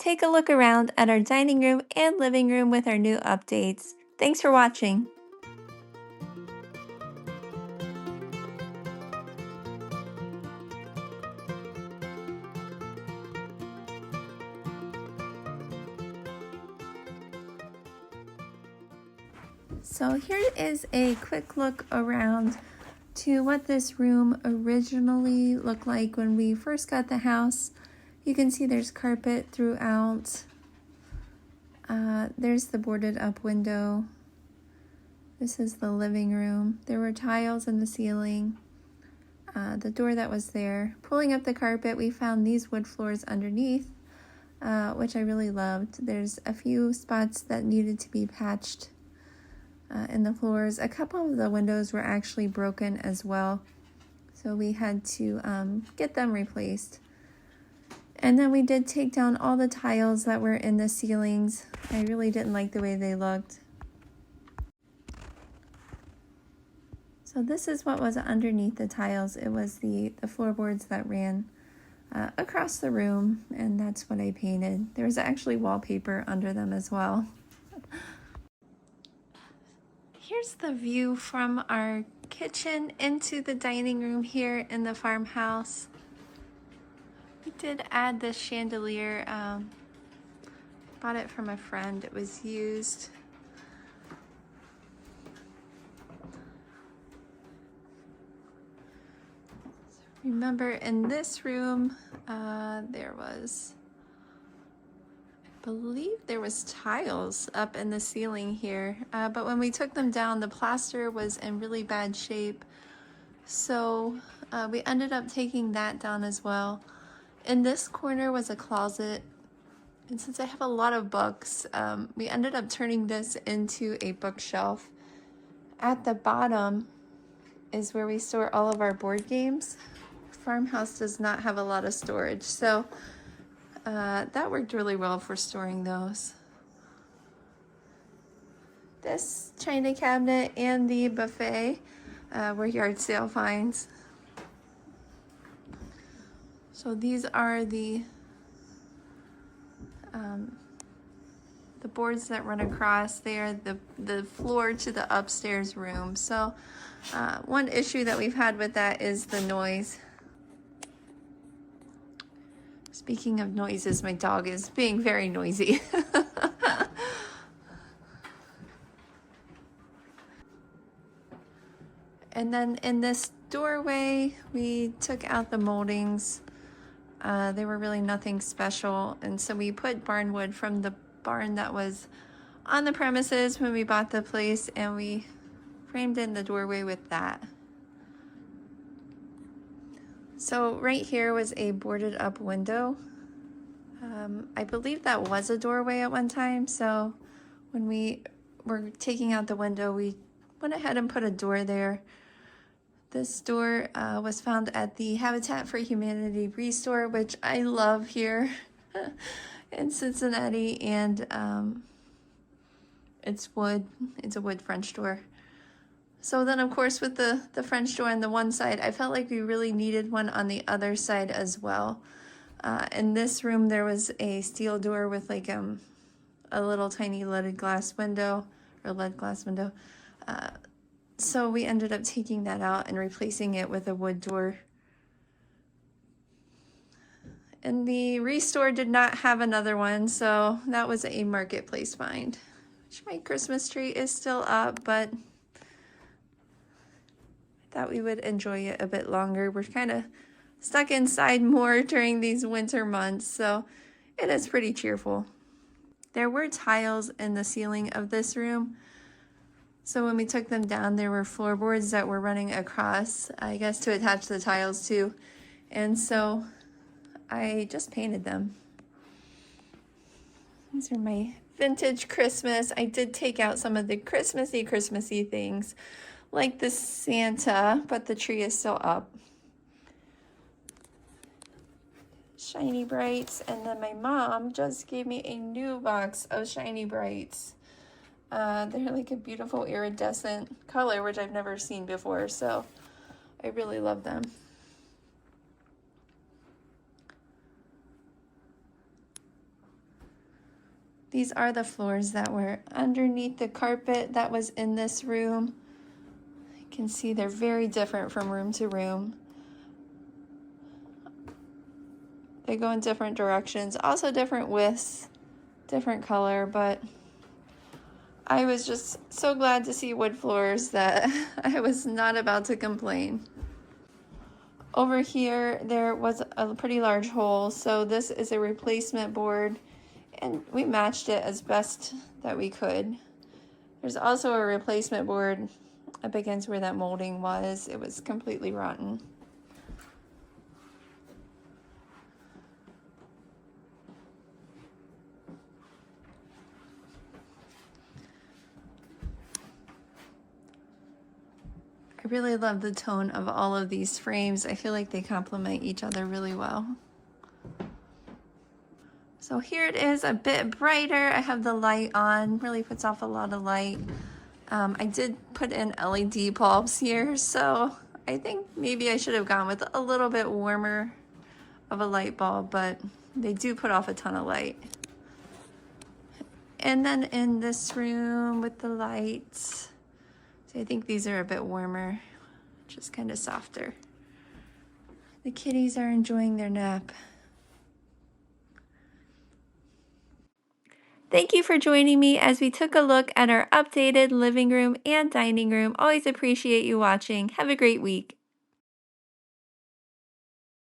take a look around at our dining room and living room with our new updates. Thanks for watching. So here is a quick look around to what this room originally looked like when we first got the house. You can see there's carpet throughout. There's the boarded up window. This is the living room. There were tiles in the ceiling. The door that was there. Pulling up the carpet, we found these wood floors underneath, which I really loved. There's a few spots that needed to be patched in the floors. A couple of the windows were actually broken as well, so we had to get them replaced. And then we did take down all the tiles that were in the ceilings. I really didn't like the way they looked. So this is what was underneath the tiles. It was the floorboards that ran across the room, and that's what I painted. There was actually wallpaper under them as well. Here's the view from our kitchen into the dining room here in the farmhouse. We did add this chandelier. Bought it from a friend. It was used. Remember, in this room, there was, I believe there was tiles up in the ceiling here, but when we took them down, the plaster was in really bad shape. So we ended up taking that down as well. In this corner was a closet, and since I have a lot of books, we ended up turning this into a bookshelf. At the bottom is where we store all of our board games. Farmhouse does not have a lot of storage, so that worked really well for storing those. This china cabinet and the buffet were yard sale finds. So these are the boards that run across. They are the floor to the upstairs room. So one issue that we've had with that is the noise. Speaking of noises, my dog is being very noisy. And then in this doorway, we took out the moldings. They were really nothing special, and so we put barn wood from the barn that was on the premises when we bought the place, and we framed in the doorway with that. So right here was a boarded up window. I believe that was a doorway at one time, so when we were taking out the window, we went ahead and put a door there. This door was found at the Habitat for Humanity Restore, which I love here in Cincinnati, and it's wood. It's a wood French door. So then, of course, with the French door on the one side, I felt like we really needed one on the other side as well. In this room, there was a steel door with like a little tiny leaded glass window, or lead glass window. So we ended up taking that out and replacing it with a wood door. And the Restore did not have another one, so that was a marketplace find. Which my Christmas tree is still up, but I thought we would enjoy it a bit longer. We're kind of stuck inside more during these winter months, so it is pretty cheerful. There were tiles in the ceiling of this room. So when we took them down, there were floorboards that were running across, I guess, to attach the tiles to. And so I just painted them. These are my vintage Christmas. I did take out some of the Christmassy things, like the Santa, but the tree is still up. Shiny Brights, and then my mom just gave me a new box of Shiny Brights. They're like a beautiful iridescent color, which I've never seen before, so I really love them. These are the floors that were underneath the carpet that was in this room. You can see they're very different from room to room. They go in different directions, also different widths, different color, but I was just so glad to see wood floors that I was not about to complain. Over here, there was a pretty large hole, so this is a replacement board, and we matched it as best that we could. There's also a replacement board up against where that molding was. It was completely rotten. I really love the tone of all of these frames. I feel like they complement each other really well. So here it is, a bit brighter. I have the light on, really puts off a lot of light. I did put in LED bulbs here, so I think maybe I should have gone with a little bit warmer of a light bulb, but they do put off a ton of light. And then in this room with the lights, so I think these are a bit warmer, just kind of softer. The kitties are enjoying their nap. Thank you for joining me as we took a look at our updated living room and dining room. Always appreciate you watching. Have a great week.